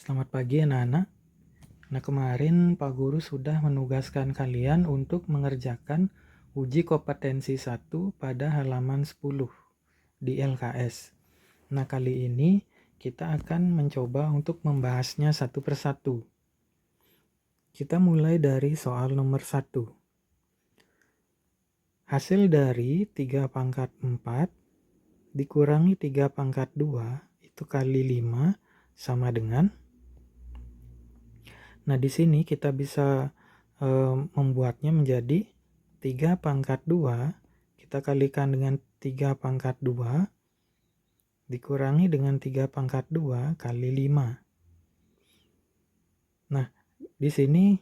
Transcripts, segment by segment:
Selamat pagi anak-anak. Nah, kemarin Pak Guru sudah menugaskan kalian untuk mengerjakan uji kompetensi 1 pada halaman 10 di LKS. Nah, kali ini kita akan mencoba untuk membahasnya satu persatu. Kita mulai dari soal nomor 1. Hasil dari 3 pangkat 4 dikurangi 3 pangkat 2 itu kali 5 sama dengan. Nah, di sini kita bisa membuatnya menjadi 3 pangkat 2 kita kalikan dengan 3 pangkat 2 dikurangi dengan 3 pangkat 2 kali 5. Nah, di sini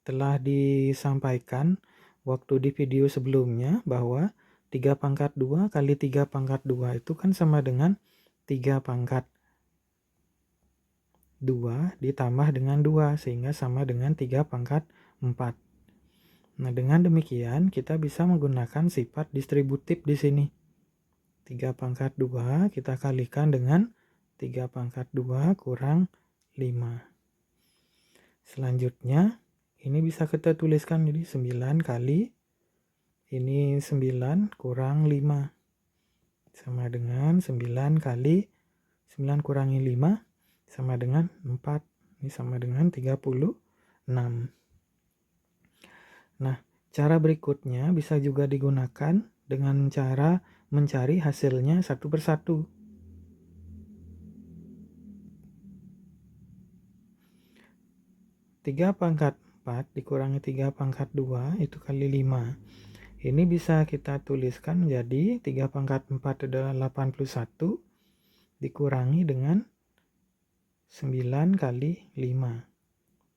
telah disampaikan waktu di video sebelumnya bahwa 3 pangkat 2 kali 3 pangkat 2 itu kan sama dengan 3 pangkat 2 ditambah dengan 2 sehingga sama dengan 3 pangkat 4. Nah, dengan demikian kita bisa menggunakan sifat distributif di sini. 3 pangkat 2 kita kalikan dengan 3 pangkat 2 kurang 5. Selanjutnya, ini bisa kita tuliskan jadi 9 kali ini 9 kurang 5. Sama dengan 9 kali 9 kurangi 5 sama dengan 4. Ini sama dengan 36. Nah, cara berikutnya bisa juga digunakan dengan cara mencari hasilnya satu persatu. Tiga pangkat 4 dikurangi 3 pangkat 2 itu kali 5. Ini bisa kita tuliskan menjadi 3 pangkat 4 adalah 81 dikurangi dengan 9 kali 5.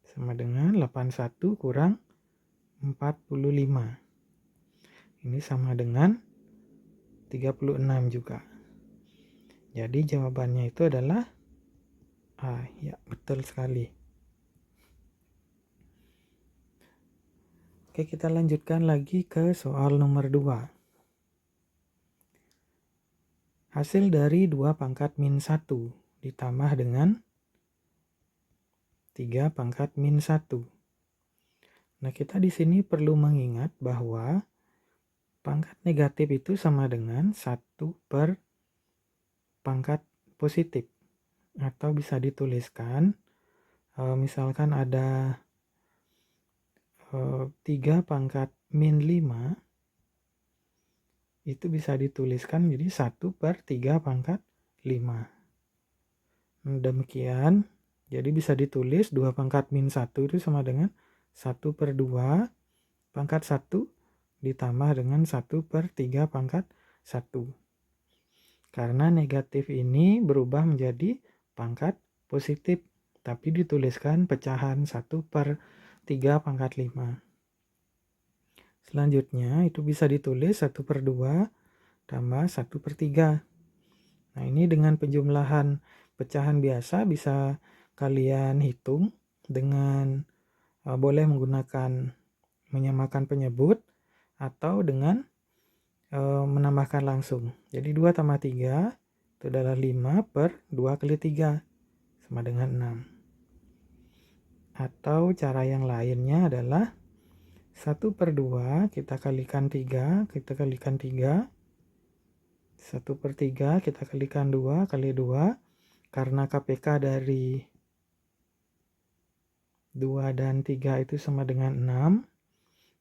Sama dengan 81 kurang 45. Ini sama dengan 36 juga. Jadi jawabannya itu adalah A. Ya, betul sekali. Oke, kita lanjutkan lagi ke soal nomor 2. Hasil dari 2 pangkat min 1 ditambah dengan 3 pangkat min 1. Nah, kita di sini perlu mengingat bahwa pangkat negatif itu sama dengan 1 per pangkat positif. Atau bisa dituliskan, misalkan ada 3 pangkat min 5, itu bisa dituliskan jadi 1 per 3 pangkat 5. Demikian, jadi bisa ditulis 2 pangkat min 1 itu sama dengan 1 per 2 pangkat 1 ditambah dengan 1 per 3 pangkat 1. Karena negatif ini berubah menjadi pangkat positif, tapi dituliskan pecahan 1 per 3 pangkat 5. Selanjutnya itu bisa ditulis 1 per 2 tambah 1 per 3. Nah, ini dengan penjumlahan pecahan biasa bisa kalian hitung dengan boleh menggunakan menyamakan penyebut atau dengan menambahkan langsung. Jadi 2 tambah 3 itu adalah 5 per 2 kali 3 sama dengan 6. Atau cara yang lainnya adalah 1 per 2 kita kalikan 3, kita kalikan 3. 1 per 3 kita kalikan 2 kali 2. Karena KPK dari 2 dan 3 itu sama dengan 6.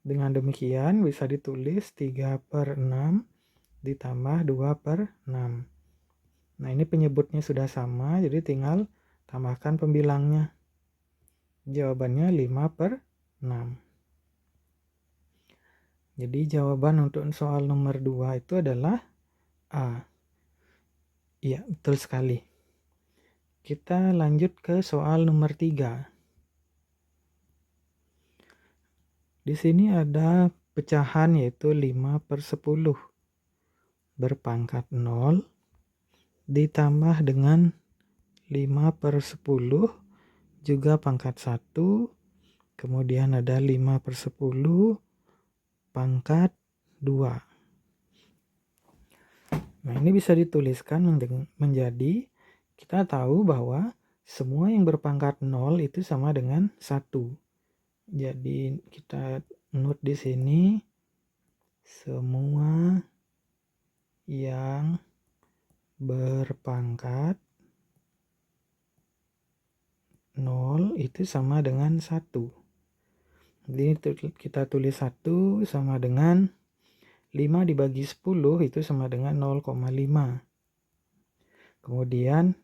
Dengan demikian bisa ditulis 3 per 6 ditambah 2 per 6. Nah, ini penyebutnya sudah sama, jadi tinggal tambahkan pembilangnya. Jawabannya 5 per 6. Jadi jawaban untuk soal nomor 2 itu adalah A. Iya, betul sekali. Kita lanjut ke soal nomor 3. Di sini ada pecahan yaitu 5 per 10 berpangkat 0 ditambah dengan 5 per 10 juga pangkat 1, kemudian ada 5 per 10 pangkat 2. Nah, ini bisa dituliskan menjadi, kita tahu bahwa semua yang berpangkat 0 itu sama dengan 1. Jadi kita note di sini semua yang berpangkat 0 itu sama dengan 1. Jadi kita tulis 1 sama dengan 5 dibagi 10 itu sama dengan 0,5. Kemudian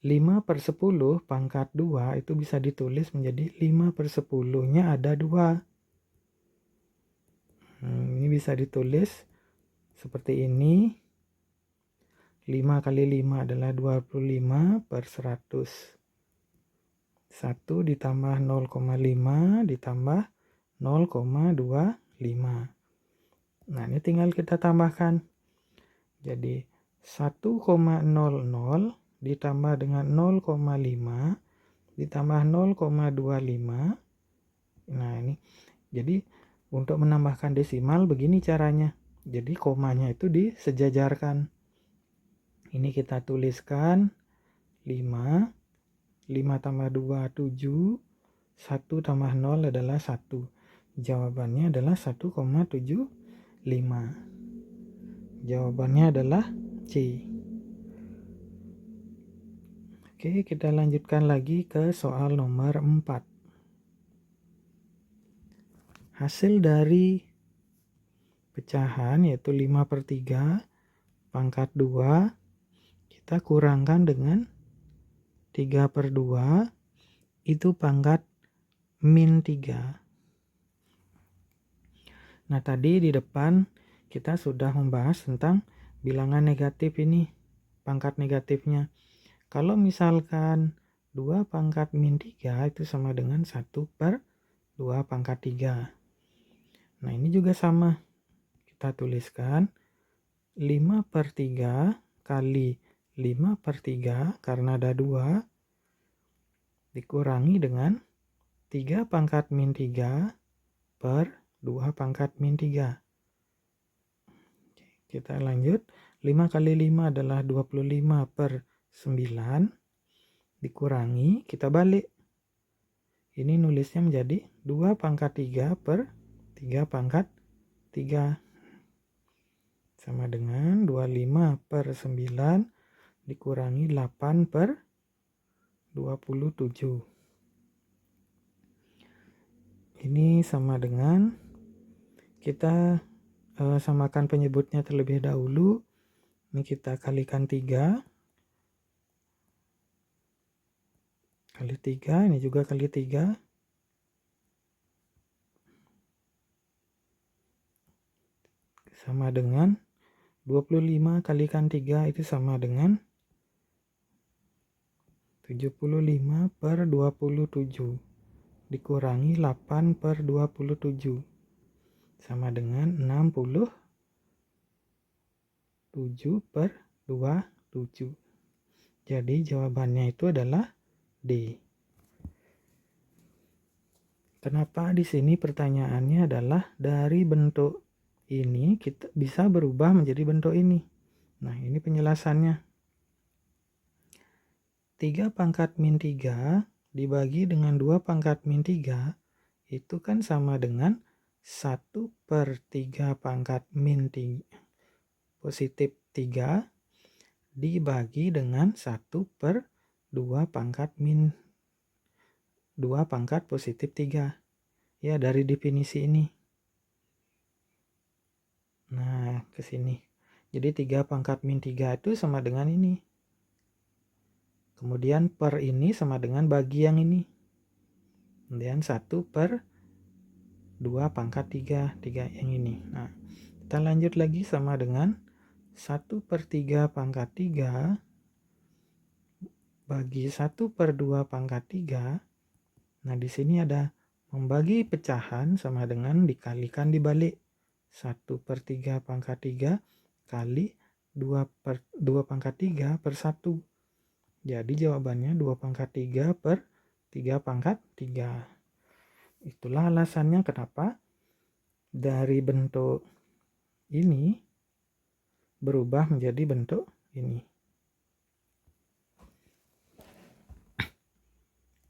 5/10 pangkat 2 itu bisa ditulis menjadi 5/10-nya ada 2. Ini bisa ditulis seperti ini. 5 kali 5 adalah 25/100. 1 ditambah 0,5 ditambah 0,25. Nah, ini tinggal kita tambahkan. Jadi 1,00 ditambah dengan 0,5 ditambah 0,25. Nah, ini. Jadi untuk menambahkan desimal begini caranya. Jadi komanya itu disejajarkan. Ini kita tuliskan 5. 5 tambah 2, 7. 1 tambah 0 adalah 1. Jawabannya adalah 1,75. Jawabannya adalah C. Oke, kita lanjutkan lagi ke soal nomor 4. Hasil dari pecahan yaitu 5/3 pangkat 2 kita kurangkan dengan 3/2 itu pangkat min 3. Nah, tadi di depan kita sudah membahas tentang bilangan negatif ini, pangkat negatifnya. Kalau misalkan 2 pangkat min 3 itu sama dengan 1/2 pangkat 3. Nah, ini juga sama. Kita tuliskan 5/3 kali 5/3 karena ada 2 dikurangi dengan 3 pangkat min 3 per 2 pangkat min 3. Kita lanjut. 5 kali 5 adalah 25/9 dikurangi, kita balik. Ini nulisnya menjadi 2 pangkat 3 per 3 pangkat 3. Sama dengan 25/9 dikurangi 8/27. Ini sama dengan kita samakan penyebutnya terlebih dahulu. Ini kita kalikan 3 kali 3, ini juga kali 3. Sama dengan 25 kalikan 3 itu sama dengan 75/27 dikurangi 8/27 sama dengan 67/27. Jadi jawabannya itu adalah D. Kenapa di sini pertanyaannya adalah dari bentuk ini kita bisa berubah menjadi bentuk ini. Nah, ini penjelasannya. 3 pangkat min 3 dibagi dengan 2 pangkat min 3 itu kan sama dengan 1/3 pangkat min 3 positif 3 dibagi dengan 1/2 pangkat min 2 pangkat positif 3. Ya, dari definisi ini. Nah, ke sini. Jadi 3 pangkat min 3 itu sama dengan ini. Kemudian per ini sama dengan bagi yang ini. Kemudian 1/2 pangkat 3 yang ini. Nah, kita lanjut lagi sama dengan 1/3 pangkat 3 bagi 1/2 pangkat 3. Nah, di sini ada membagi pecahan sama dengan dikalikan dibalik. 1/3 pangkat 3 kali 2 pangkat 3 per 1. Jadi jawabannya 2 pangkat 3 per 3 pangkat 3. Itulah alasannya kenapa dari bentuk ini berubah menjadi bentuk ini.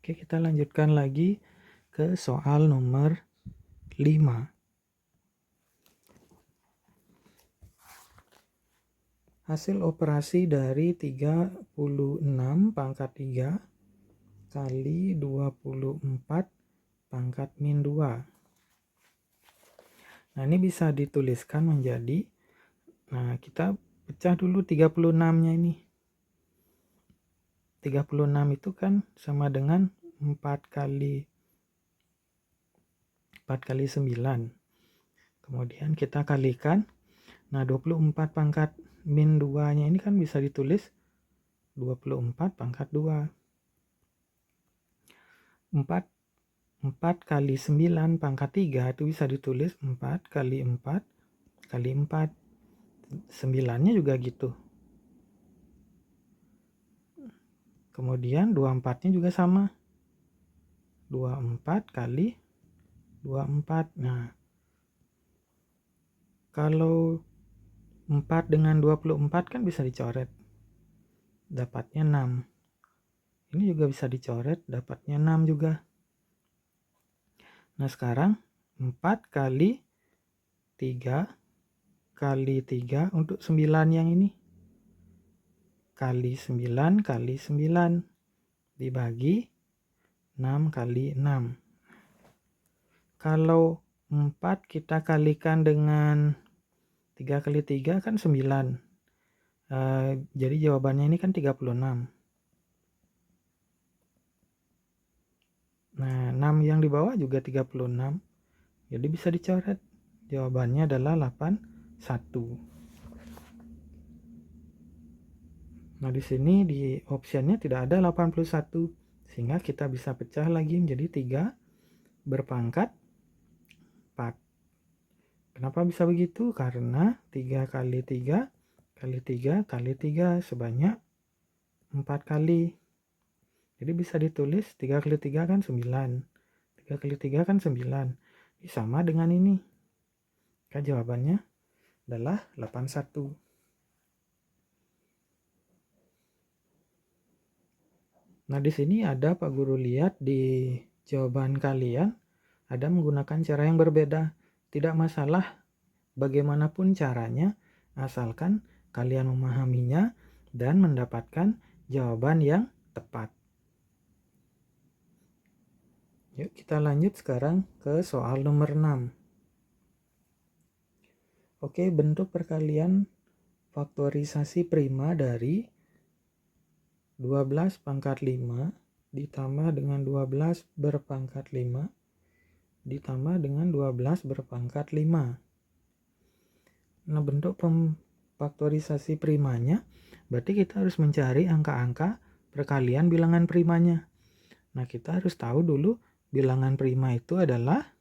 Oke, kita lanjutkan lagi ke soal nomor 5. Hasil operasi dari 36 pangkat 3 kali 24 pangkat min 2. Nah, ini bisa dituliskan menjadi, nah kita pecah dulu 36-nya ini. 36 itu kan sama dengan 4 kali 9. Kemudian kita kalikan. Nah, 24 pangkat min 2-nya ini kan bisa ditulis 24 pangkat 2. 4 kali 9 pangkat 3 itu bisa ditulis 4 kali 4 kali 4. 9-nya juga gitu. Kemudian 24-nya juga sama. 24 kali 24. Nah, kalau 4 dengan 24 kan bisa dicoret. Dapatnya 6. Ini juga bisa dicoret, dapatnya 6 juga. Nah, sekarang 4 kali 3 kali 3 untuk 9 yang ini. Kali 9 kali 9 dibagi 6 kali 6. Kalau 4 kita kalikan dengan 3 kali 3 kan 9. Jadi jawabannya ini kan 36. Nah, 6 yang di bawah juga 36. Jadi bisa dicoret. Jawabannya adalah 81. Nah, di sini di optionnya tidak ada 81. Sehingga kita bisa pecah lagi menjadi 3 berpangkat 4. Kenapa bisa begitu? Karena 3 kali 3 kali 3 kali 3 sebanyak 4 kali. Jadi bisa ditulis 3 kali 3 kan 9. 3 kali 3 kan 9. Ini sama dengan ini. Maka jawabannya adalah 81. Nah, di sini ada Pak Guru lihat di jawaban kalian ada menggunakan cara yang berbeda. Tidak masalah bagaimanapun caranya, asalkan kalian memahaminya dan mendapatkan jawaban yang tepat. Yuk kita lanjut sekarang ke soal nomor 6. Oke, bentuk perkalian faktorisasi prima dari 12 pangkat 5 ditambah dengan 12 berpangkat 5 ditambah dengan 12 berpangkat 5. Nah, bentuk faktorisasi primanya berarti kita harus mencari angka-angka perkalian bilangan primanya. Nah, kita harus tahu dulu bilangan prima itu adalah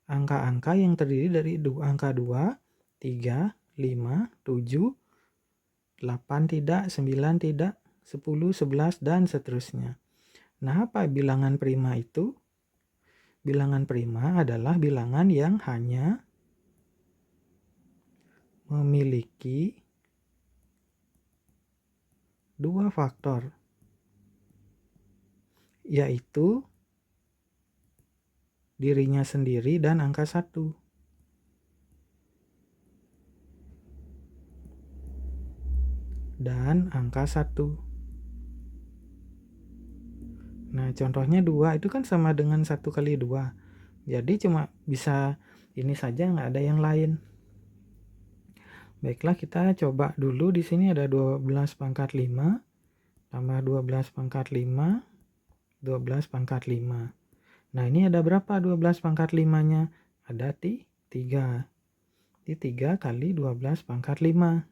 angka-angka yang terdiri dari angka 2, 3, 5, 7, 8 tidak, 9 tidak, 10, 11, dan seterusnya. Nah, apa bilangan prima itu? Bilangan prima adalah bilangan yang hanya memiliki 2 faktor, yaitu dirinya sendiri dan angka 1. Dan angka 1. Nah, contohnya 2 itu kan sama dengan 1 kali 2. Jadi cuma bisa ini saja, nggak ada yang lain. Baiklah, kita coba dulu. Di sini ada 12 pangkat 5 tambah 12 pangkat 5, 12 pangkat 5. Nah, ini ada berapa 12 pangkat 5-nya? Ada 3. Di 3 kali 12 pangkat 5.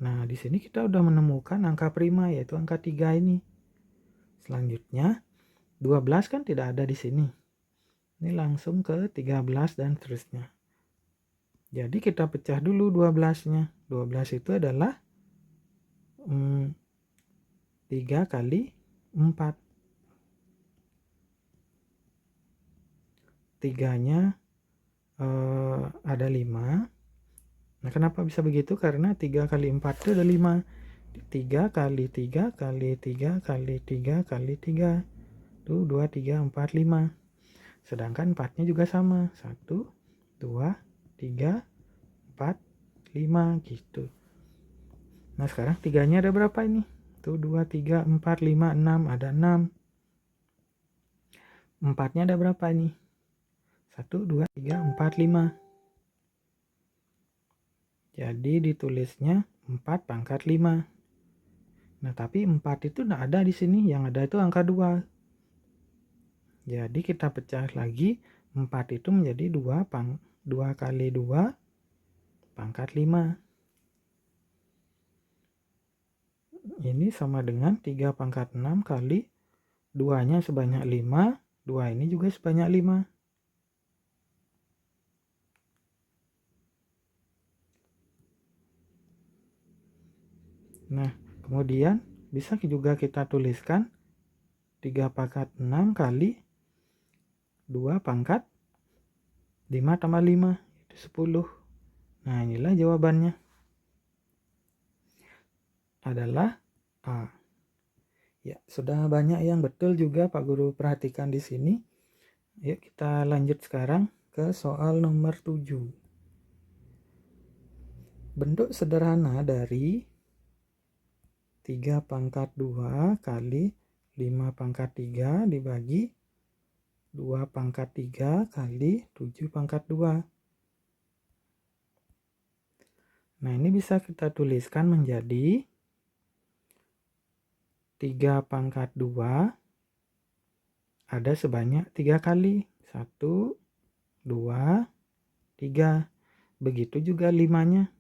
Nah, di sini kita udah menemukan angka prima, yaitu angka 3 ini. Selanjutnya, 12 kan tidak ada di sini. Ini langsung ke 13 dan seterusnya. Jadi kita pecah dulu 12-nya. 12 itu adalah 3 kali 4. 3-nya ada 5. Nah, kenapa bisa begitu? Karena 3 kali 4 itu ada 5. 3 kali 3 kali 3 kali 3 kali 3. Tuh 2, 3, 4, 5. Sedangkan 4-nya juga sama. 1, 2, 3, 4, 5 gitu. Nah sekarang 3-nya ada berapa ini? Tuh 2, 3, 4, 5, 6. Ada 6. 4-nya ada berapa ini? 1, 2, 3, 4, 5. Jadi ditulisnya 4 pangkat 5. Nah tapi 4 itu nggak ada di sini. Yang ada itu angka 2. Jadi kita pecah lagi. 4 itu menjadi 2 kali 2 pangkat 5. Ini sama dengan 3 pangkat 6 kali 2-nya sebanyak 5. 2 ini juga sebanyak 5. Nah, kemudian bisa juga kita tuliskan 3 pangkat 6 kali 2 pangkat 5 tambah 5. Itu 10. Nah, inilah jawabannya. Adalah A. Ya, sudah banyak yang betul juga Pak Guru perhatikan di sini. Yuk kita lanjut sekarang ke soal nomor 7. Bentuk sederhana dari 3 pangkat 2 kali 5 pangkat 3 dibagi 2 pangkat 3 kali 7 pangkat 2. Nah, ini bisa kita tuliskan menjadi 3 pangkat 2 ada sebanyak 3 kali. 1, 2, 3. Begitu juga 5-nya.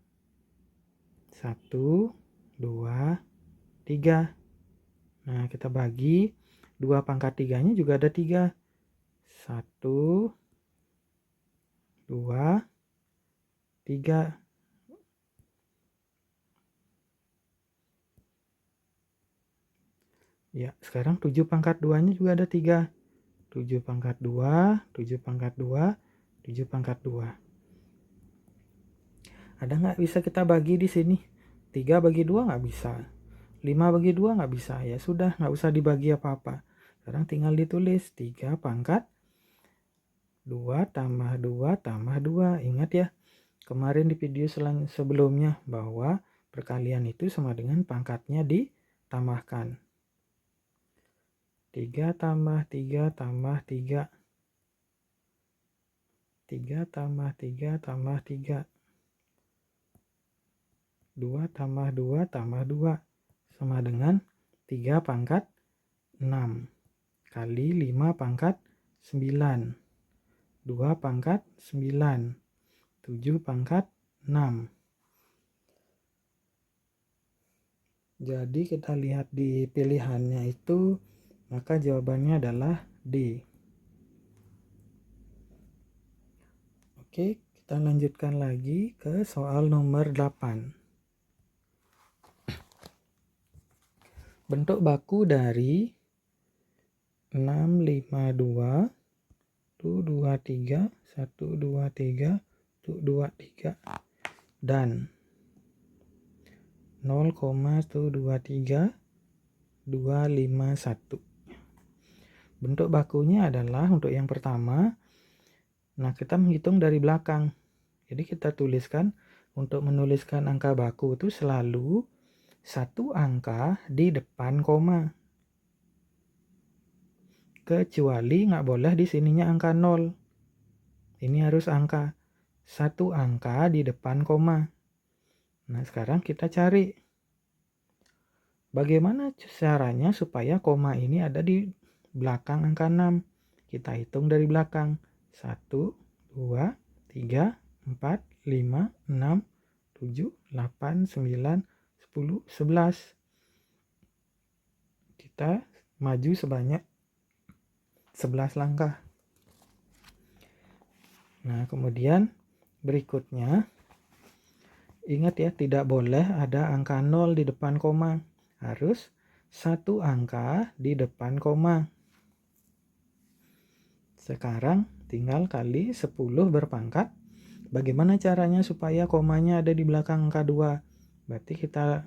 1, 2, 3. Nah, kita bagi 2 pangkat 3-nya juga ada 3. 1, 2, 3. Ya, sekarang 7 pangkat 2-nya juga ada 3. 7 pangkat 2, 7 pangkat 2, 7 pangkat 2. Ada nggak bisa kita bagi di sini? 3 bagi 2 nggak bisa. 5 bagi 2 nggak bisa. Ya sudah, nggak usah dibagi apa-apa. Sekarang tinggal ditulis 3 pangkat 2 tambah 2 tambah 2. Ingat ya, kemarin di video sebelumnya bahwa perkalian itu sama dengan pangkatnya ditambahkan. 3 tambah 3 tambah 3. 3 tambah 3 tambah 3. 2 tambah 2 tambah 2. Sama dengan 3 pangkat 6 kali 5 pangkat 9. 2 pangkat 9. 7 pangkat 6. Jadi kita lihat di pilihannya itu, maka jawabannya adalah D. Oke, kita lanjutkan lagi ke soal nomor 8. Bentuk baku dari 652, 223, 123, 223 dan 0,123, 251. Bentuk bakunya adalah untuk yang pertama, nah kita menghitung dari belakang. Jadi kita tuliskan, untuk menuliskan angka baku itu selalu satu angka di depan koma. Kecuali nggak boleh di sininya angka 0. Ini harus angka. Satu angka di depan koma. Nah sekarang kita cari. Bagaimana caranya supaya koma ini ada di belakang angka 6? Kita hitung dari belakang. 1, 2, 3, 4, 5, 6, 7, 8, 9, 10, 11. Kita maju sebanyak 11 langkah. Nah, kemudian berikutnya, ingat ya, tidak boleh ada angka 0 di depan koma. Harus satu angka di depan koma. Sekarang tinggal kali 10 berpangkat. Bagaimana caranya supaya komanya ada di belakang angka 2? Berarti kita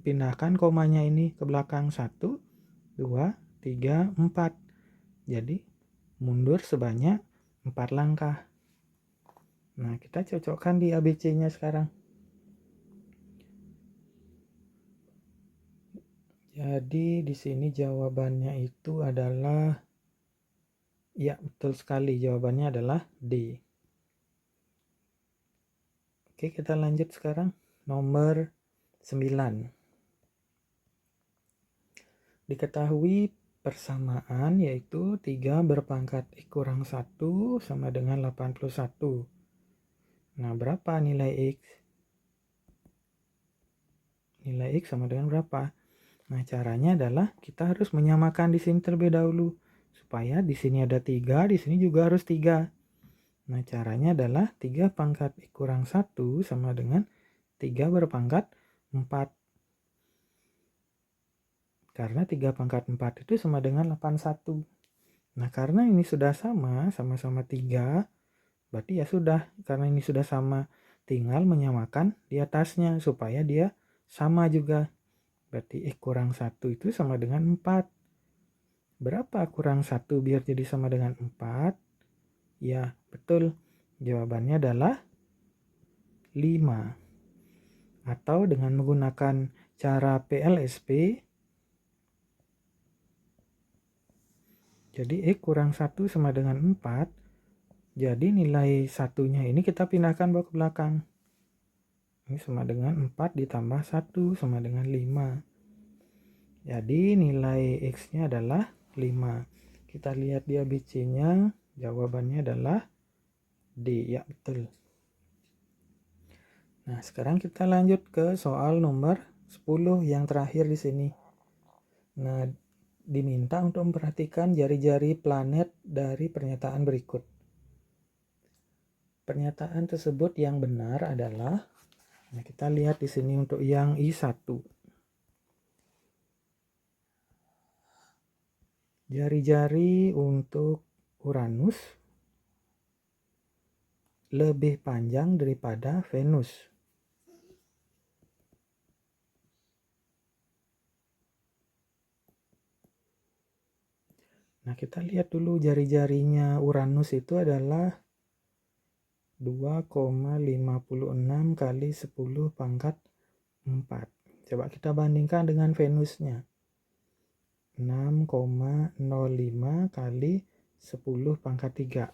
pindahkan komanya ini ke belakang 1, 2, 3, 4. Jadi mundur sebanyak 4 langkah. Nah, kita cocokkan di ABC-nya sekarang. Jadi di sini jawabannya itu adalah, ya betul sekali, jawabannya adalah D. Oke, kita lanjut sekarang. Nomor 9. Diketahui persamaan yaitu 3 berpangkat X kurang 1 sama dengan 81. Nah, berapa nilai X? Nilai X sama dengan berapa? Nah, caranya adalah kita harus menyamakan di sini terlebih dahulu. Supaya di sini ada 3, di sini juga harus 3. Nah, caranya adalah 3 pangkat X kurang 1 sama dengan 3 berpangkat 4. Karena 3 pangkat 4 itu sama dengan 81. Nah, karena ini sudah sama-sama 3, berarti ya sudah, karena ini sudah sama, tinggal menyamakan di atasnya supaya dia sama juga. Berarti X kurang 1 itu sama dengan 4. Berapa kurang 1 biar jadi sama dengan 4? Ya, betul. Jawabannya adalah 5. Atau dengan menggunakan cara PLSP, jadi X kurang 1 sama dengan 4. Jadi nilai satunya ini kita pindahkan ke belakang. Ini sama dengan 4 ditambah 1 sama dengan 5. Jadi nilai X-nya adalah 5. Kita lihat di ABC-nya, jawabannya adalah D. Ya, betul. Nah, sekarang kita lanjut ke soal nomor 10 yang terakhir di sini. Nah, diminta untuk memperhatikan jari-jari planet dari pernyataan berikut. Pernyataan tersebut yang benar adalah, nah kita lihat di sini untuk yang I1. Jari-jari untuk Uranus lebih panjang daripada Venus. Nah, kita lihat dulu jari-jarinya Uranus itu adalah 2,56 kali 10 pangkat 4. Coba kita bandingkan dengan Venusnya. 6,05 kali 10 pangkat 3.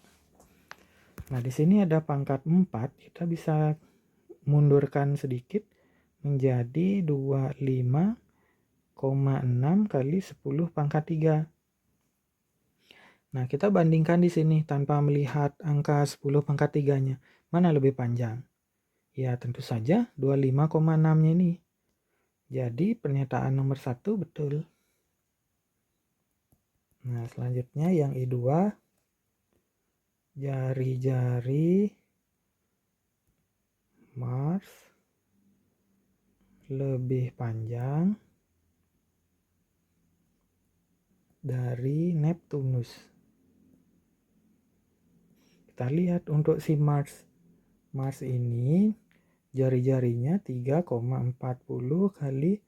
Nah, di sini ada pangkat 4, kita bisa mundurkan sedikit menjadi 25,6 kali 10 pangkat 3. Nah, kita bandingkan di sini tanpa melihat angka 10 pangkat 3-nya. Mana lebih panjang? Ya, tentu saja 25,6-nya ini. Jadi, pernyataan nomor 1 betul. Nah, selanjutnya yang I2. Jari-jari Mars lebih panjang dari Neptunus. Kita lihat untuk si Mars. Mars ini jari-jarinya 3,40 kali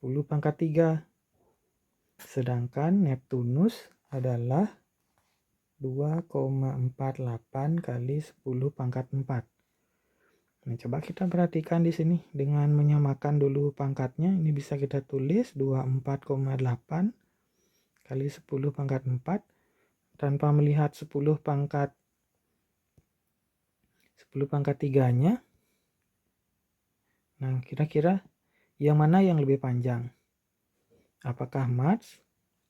10 pangkat 3. Sedangkan Neptunus adalah 2,48 kali 10 pangkat 4. Nah, coba kita perhatikan di sini dengan menyamakan dulu pangkatnya. Ini bisa kita tulis 24,8 kali 10 pangkat 4 tanpa melihat 10 pangkat 3-nya. Nah, kira-kira yang mana yang lebih panjang? Apakah Mars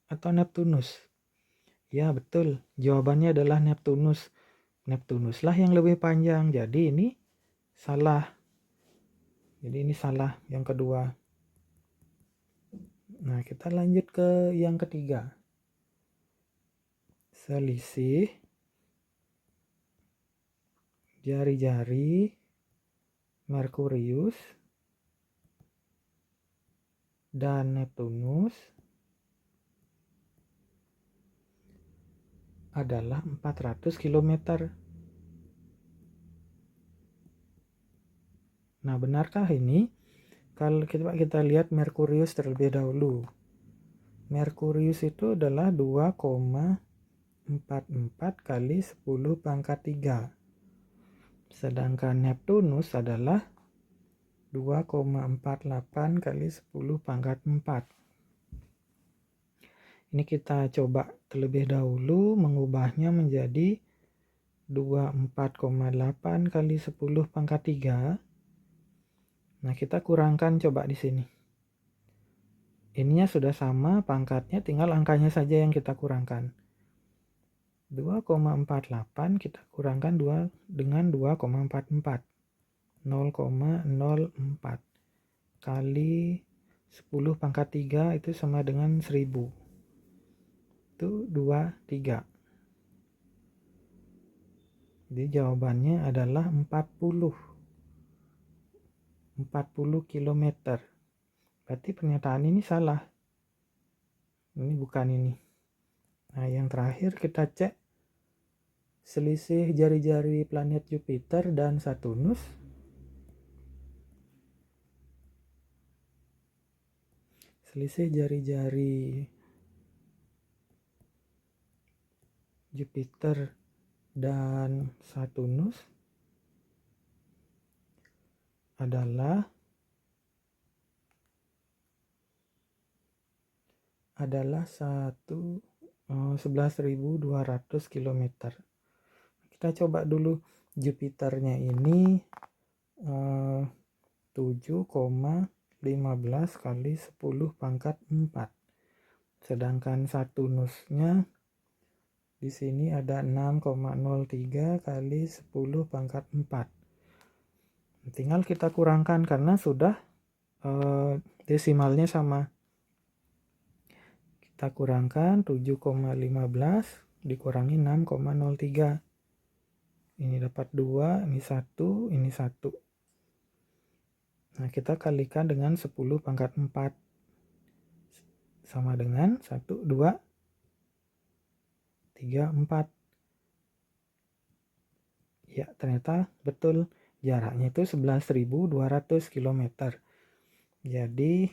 atau Neptunus? Ya, betul. Jawabannya adalah Neptunus. Neptunuslah yang lebih panjang. Jadi ini salah. Jadi ini salah yang kedua. Nah, kita lanjut ke yang ketiga. Selisih jari-jari Merkurius dan Neptunus adalah 400 km. Nah, benarkah ini? Kalau kita lihat Merkurius terlebih dahulu. Merkurius itu adalah 2,44 kali 10 pangkat 3. Sedangkan Neptunus adalah 2,48 kali 10 pangkat 4. Ini kita coba terlebih dahulu mengubahnya menjadi 24,8 kali 10 pangkat 3. Nah, kita kurangkan coba di sini. Ininya sudah sama pangkatnya, tinggal angkanya saja yang kita kurangkan. 2,48 kita kurangkan 2 dengan 2,44. 0,04 kali 10 pangkat 3 itu sama dengan 1000. Itu 23. Jadi jawabannya adalah 40 km. Berarti pernyataan ini salah. Ini bukan ini. Nah, yang terakhir kita cek selisih jari-jari planet Jupiter dan Saturnus. Selisih jari-jari Jupiter dan Saturnus adalah 11.200 km. Kita coba dulu Jupiternya ini 7,15 kali 10 pangkat 4. Sedangkan Saturnusnya di sini ada 6,03 kali 10 pangkat 4. Tinggal kita kurangkan karena sudah desimalnya sama. Kita kurangkan 7,15 dikurangi 6,03. Ini dapat 2, ini 1, ini 1. Nah, kita kalikan dengan 10 pangkat 4. Sama dengan 1, 2, 3, 4. Ya, ternyata betul. Jaraknya itu 11.200 km. Jadi,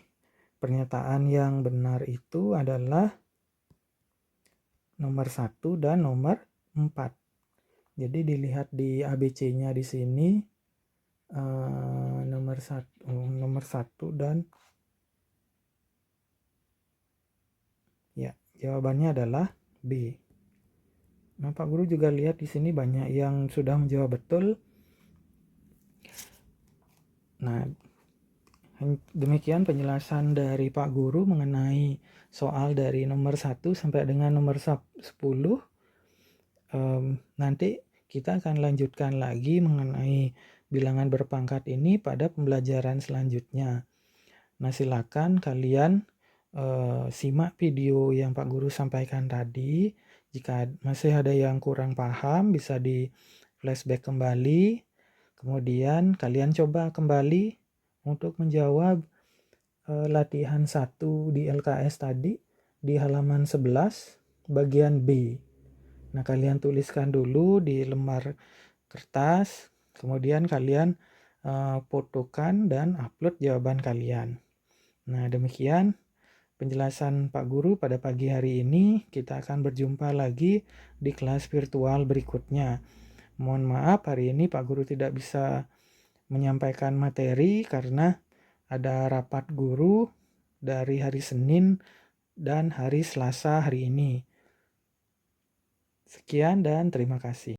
pernyataan yang benar itu adalah nomor 1 dan nomor 4. Jadi dilihat di ABC-nya di sini nomor 1 dan ya, jawabannya adalah B. Nah, Pak Guru juga lihat di sini banyak yang sudah menjawab betul. Nah, demikian penjelasan dari Pak Guru mengenai soal dari nomor 1 sampai dengan nomor 10. Nanti kita akan lanjutkan lagi mengenai bilangan berpangkat ini pada pembelajaran selanjutnya. Nah, silakan kalian simak video yang Pak Guru sampaikan tadi. Jika masih ada yang kurang paham, bisa di flashback kembali. Kemudian kalian coba kembali untuk menjawab latihan 1 di LKS tadi di halaman 11 bagian B. Nah, kalian tuliskan dulu di lembar kertas, kemudian kalian fotokan dan upload jawaban kalian. Nah, demikian penjelasan Pak Guru pada pagi hari ini. Kita akan berjumpa lagi di kelas virtual berikutnya. Mohon maaf hari ini Pak Guru tidak bisa menyampaikan materi karena ada rapat guru dari hari Senin dan hari Selasa hari ini. Sekian dan terima kasih.